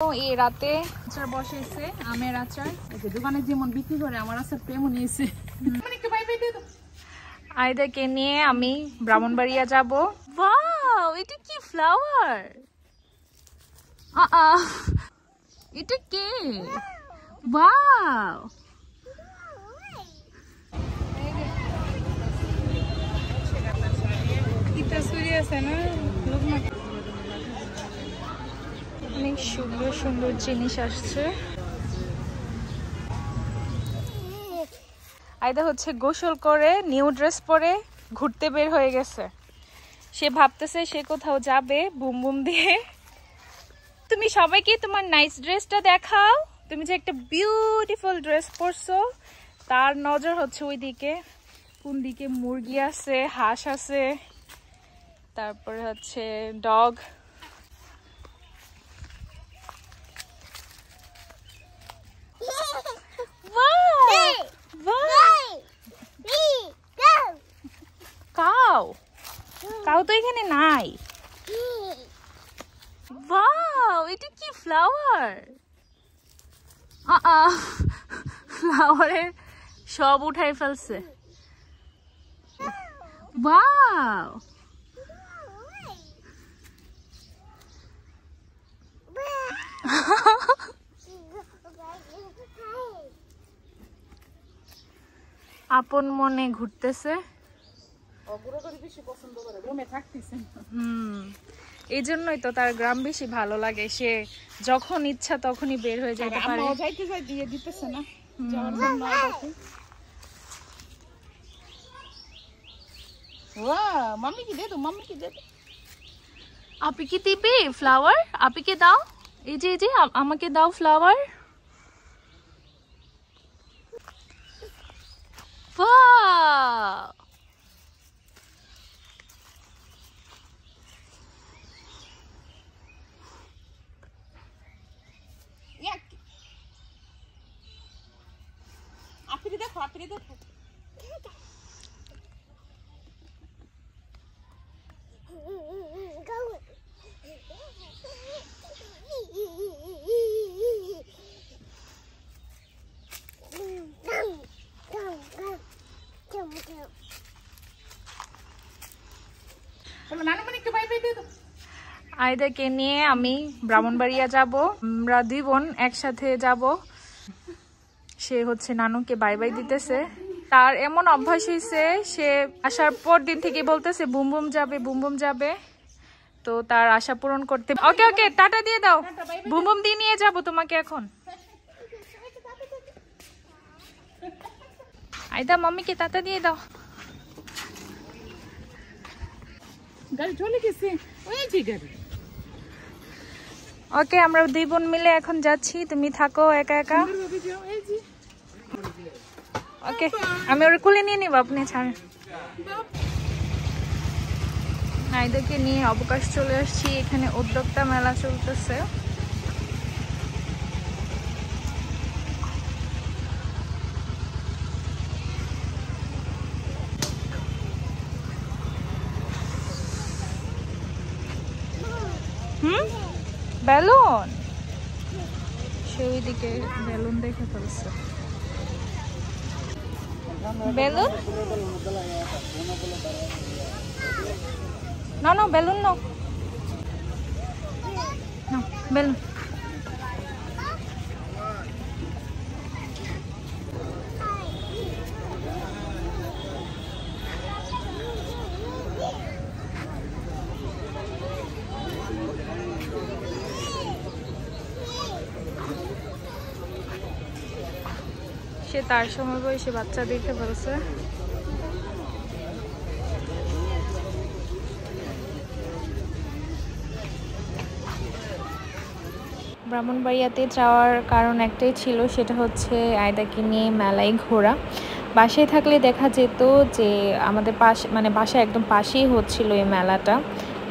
এই রাতে আচার বসেছে, আমের আচার। দোকানে যেমন বিক্রি করে আমার আচার তেমন নিয়েছে। আয়দাকে নিয়ে আমি ব্রাহ্মণবাড়িয়া যাব। ওয়াও, এটা কি ফ্লাওয়ার! এটা কে? ওয়াও, অনেক সুন্দর সুন্দর জিনিস আসছে। আয়দা হচ্ছে গোসল করে নিউ ড্রেস পরে ঘুরতে বের হয়ে গেছে। সে ভাবতেছে সে কোথাও যাবে বুম বুম দিয়ে। তুমি সবাইকে তোমার নাইস ড্রেসটা দেখাও। তুমি যে একটা বিউটিফুল ড্রেস পরছো। তার নজর হচ্ছে ওই দিকে, কোন দিকে মুরগি আছে, হাঁস আছে, তারপরে হচ্ছে ডগ। কাউ তো এখানে নাই। ওয়াও, এটা কি ফ্লাওয়ার! ফ্লাওয়ারের সব উঠাই ফেলছে। ওয়াও, আপন মনে ঘুরতেছে। এই জন্যই তো তার গ্রাম বেশি ভালো লাগে। সে যখন ইচ্ছা তখনই বের হয়ে যেতে পারে। আপি কি দিবি ফ্লাওয়ার? আপিকে দাও। এই যে আমাকে দাও ফ্লাওয়ার। দেখো। আয়দাকে নিয়ে আমি ব্রাহ্মণবাড়িয়া যাব। আমরা দুই বোন একসাথে যাব। সে হচ্ছে নানুকে বাই বাই দিতেছে। তার এমন অভ্যাস হয়েছে, সে আসার পর দিন থেকে বলতেছে বুম বুম যাবে, বুম বুম যাবে। তো তার আশা পূরণ করতে ওকে ওকে টাটা দিয়ে দাও। বুম বুম দিয়ে নিয়ে যাব তোমাকে এখন। আয়দা মাম্মিকে টাটা দিয়ে দাও। গাড়ি চলে গেছে, ওই যে গাড়ি। ওকে, আমরা দুই বোন মিলে এখন যাচ্ছি, তুমি থাকো একা একা। ওকে, আমি ওর কোলে নিয়ে নিব, আপনি ছাড়েন। আয়দাকে নিয়ে অবকাশ চলে আসছি। এখানে উদ্যোক্তা মেলা চলতেছে। বেলুন, সে ওইদিকে বেলুন দেখে ফেলছে। বেলুন না, না বেলুন না, বেলুন। সে তার সময় বয়সে বাচ্চা দেখে ফেলছে। ব্রাহ্মণবাড়িয়াতে যাওয়ার কারণ একটাই ছিল, সেটা হচ্ছে আয়দাকে নিয়ে মেলায় ঘোরা। বাসায় থাকলে দেখা যেত যে আমাদের বাসা একদম পাশেই হচ্ছিল এই মেলাটা।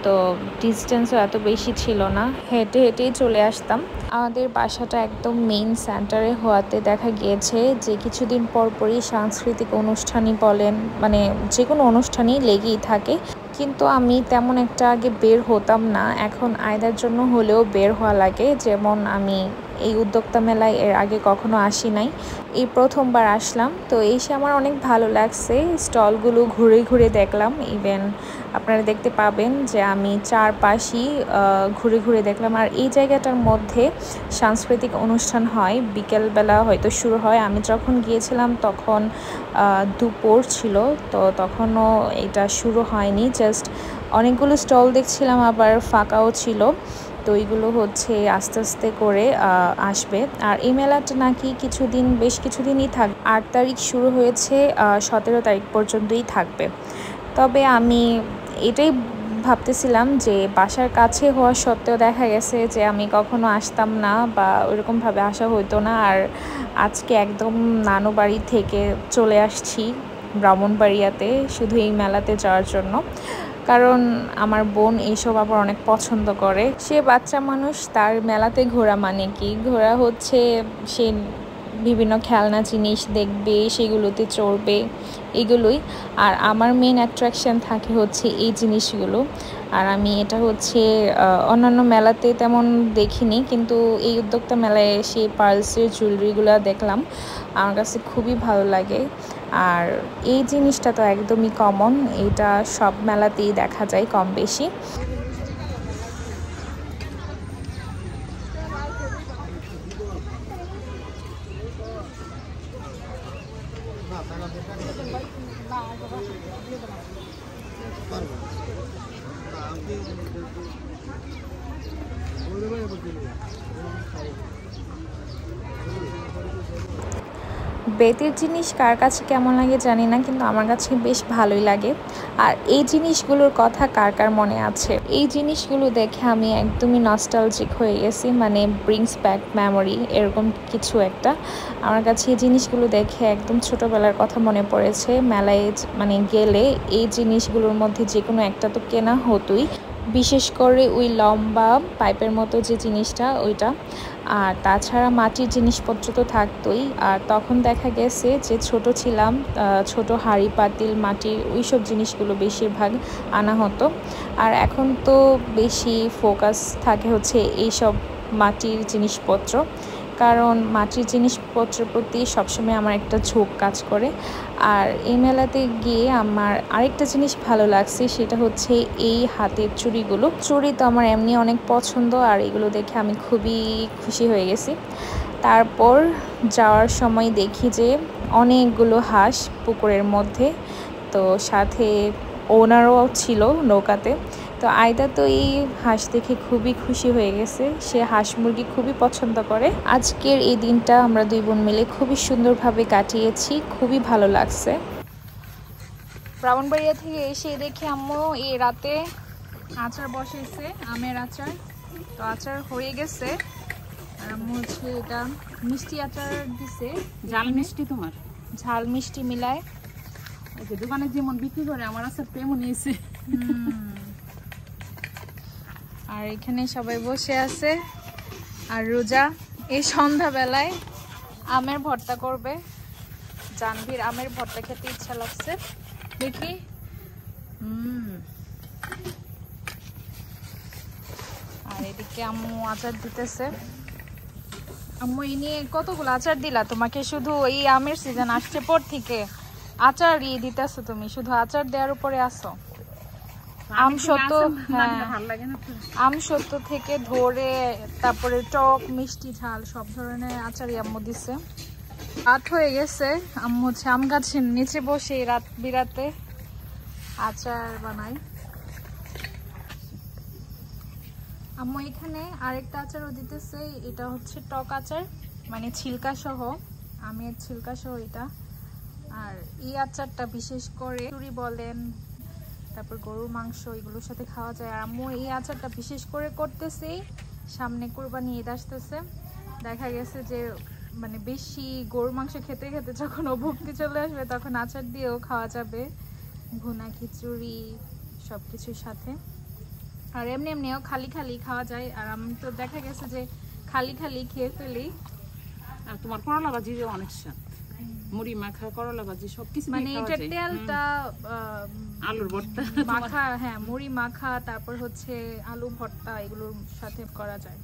তো ডিস্টেন্সও এত বেশি ছিল না, হেঁটে হেঁটেই চলে আসতাম। আমাদের বাসাটা একদম মেইন সেন্টারে হওয়াতে দেখা গিয়েছে যে কিছুদিন পরপরই সাংস্কৃতিক অনুষ্ঠানই বলেন, মানে যে কোনো অনুষ্ঠানই লেগেই থাকে। কিন্তু আমি তেমন একটা আগে বের হতাম না, এখন আয়দার জন্য হলেও বের হওয়া লাগে। যেমন আমি এই উদ্যোক্তা মেলায় এর আগে কখনো আসি নাই, এই প্রথমবার আসলাম। তো এসে আমার অনেক ভালো লাগছে, স্টলগুলো ঘুরে ঘুরে দেখলাম। ইভেন আপনারা দেখতে পাবেন যে আমি চারপাশই ঘুরে ঘুরে দেখলাম। আর এই জায়গাটার মধ্যে সাংস্কৃতিক অনুষ্ঠান হয়, বিকেলবেলা হয়তো শুরু হয়। আমি যখন গিয়েছিলাম তখন দুপুর ছিল, তো তখনও এটা শুরু হয়নি, জাস্ট অনেকগুলো স্টল দেখছিলাম, আবার ফাঁকাও ছিল। তো এইগুলো হচ্ছে আস্তে আস্তে করে আসবে। আর এই মেলাটা নাকি বেশ কিছুদিনই থাকবে। 8 তারিখ শুরু হয়েছে, 17 তারিখ পর্যন্তই থাকবে। তবে আমি এটাই ভাবতেছিলাম যে বাসার কাছে হওয়া সত্ত্বেও দেখা গেছে যে আমি কখনো আসতাম না বা ওইরকমভাবে আসা হইতো না। আর আজকে একদম নানু বাড়ি থেকে চলে আসছি ব্রাহ্মণবাড়িয়াতে শুধু এই মেলাতে যাওয়ার জন্য, কারণ আমার বোন এইসব আবার অনেক পছন্দ করে। সে বাচ্চা মানুষ, তার মেলাতে ঘোরা মানে কি, ঘোরা হচ্ছে সে বিভিন্ন খেলনা জিনিস দেখবে, সেগুলোতে চড়বে, এগুলোই। আর আমার মেইন অ্যাট্রাকশন থাকে হচ্ছে এই জিনিসগুলো। আর আমি এটা হচ্ছে অন্যান্য মেলাতে তেমন দেখিনি, কিন্তু এই উদ্যোক্তা মেলায় এসে পার্লসের জুয়েলারিগুলো দেখলাম, আমার কাছে খুবই ভালো লাগে। আর এই জিনিসটা তো একদমই কমন, এটা সব মেলাতেই দেখা যায় কম বেশি। বেতের জিনিস কার কাছে কেমন লাগে জানি না, কিন্তু আমার কাছে বেশ ভালোই লাগে। আর এই জিনিসগুলোর কথা কার কার মনে আছে? এই জিনিসগুলো দেখে আমি একদমই নস্টালজিক হয়ে গেছি, মানে ব্রিংস ব্যাক মেমোরি এরকম কিছু একটা। আমার কাছে এই জিনিসগুলো দেখে একদম ছোটোবেলার কথা মনে পড়েছে। মেলায় মানে গেলে এই জিনিসগুলোর মধ্যে যে কোনো একটা তো কেনা হতোই, বিশেষ করে ওই লম্বা পাইপের মতো যে জিনিসটা ওইটা। আর তাছাড়া মাটির জিনিসপত্র তো থাকতোই। আর তখন দেখা গেছে যে ছোট ছিলাম, ছোট হাঁড়ি পাতিল মাটির ওইসব জিনিসগুলো বেশিরভাগ আনা হতো। আর এখন তো বেশি ফোকাস থাকে হচ্ছে এইসব মাটির জিনিসপত্র, কারণ মাটির জিনিসপত্রের প্রতি সবসময় আমার একটা ঝোঁক কাজ করে। আর এই মেলাতে গিয়ে আমার আরেকটা জিনিস ভালো লাগছে, সেটা হচ্ছে এই হাতের চুড়ি তো আমার এমনি অনেক পছন্দ, আর এগুলো দেখে আমি খুবই খুশি হয়ে গেছি। তারপর যাওয়ার সময় দেখি যে অনেকগুলো হাঁস পুকুরের মধ্যে, তো সাথে ওনারও ছিল নৌকাতে। তো আয়দা তো এই হাঁস দেখে খুবই খুশি হয়ে গেছে, সে হাঁস মুরগি খুবই পছন্দ করে। আজকের এই দিনটা আমরা দুই বোন মিলে খুবই সুন্দরভাবে কাটিয়েছি, খুবই ভালো লাগছে। ব্রাহ্মণবাড়িয়া থেকে এসে দেখি আম্মু এই রাতে আচার বসেছে, আমের আচার। তো আচার হয়ে গেছে, আর আম্মু হচ্ছে এটা মিষ্টি আচার দিছে, ঝাল মিষ্টি, তোমার ঝাল মিষ্টি মিলায়। দোকানে যেমন বিক্রি করে আমার আচার তেমন এসে। আর এখানে সবাই বসে আছে, আর রোজা এই সন্ধ্যাবেলায় আমের ভর্তা করবে। জানভির আমের ভর্তা খেতে ইচ্ছা লাগছে, দেখি। আর এদিকে আম্মু আচার দিতেছে। আম্মু এই নিয়ে কতগুলো আচার দিলা? তোমাকে শুধু এই আমের সিজন আসছে পর থেকে আচার দিতেছো, তুমি শুধু আচার দেওয়ার উপরে আসো। আম সত্য থেকে ধরে তারপরে টক মিষ্টি ঝাল সব ধরনের আচারই আম্মু দিছে। রাত হয়ে গেছে, আম্মু হচ্ছে আম গাছের নিচে বসে রাত বিরাতে আচার বানাই। আম্মু এখানে আরেকটা আচারও দিতেছে, এটা হচ্ছে টক আচার, মানে ছিলকা সহ, আমের ছিলকা সহ এটা। আর এই আচারটা বিশেষ করে চুরি বলেন, তারপর গরুর মাংস এগুলোর সাথে খাওয়া যায়। আর আম্মু এই আচারটা বিশেষ করে করতেছে, সামনে কোরবানি ঈদ আসতেছে, দেখা গেছে যে মানে বেশি গরুর মাংস খেতে খেতে যখন অভুক্তি চলে আসবে তখন আচার দিয়েও খাওয়া যাবে, ভুনা খিচুড়ি সব কিছুর সাথে। আর এমনি এমনিও খালি খালি খাওয়া যায়। আর আমি তো দেখা গেছে যে খালি খালি খেয়ে ফেলি। আর তোমার করলা ভাজি অনেক স্বাদ। মুড়ি মাখা, করলা ভাজি সবকিছু মানে দিয়ে খাওয়া এটা যায়। তেলটা আলুর ভর্তা মাখা, হ্যাঁ মুড়ি মাখা, তারপর হচ্ছে আলু ভর্তা, এগুলোর সাথে করা যায়।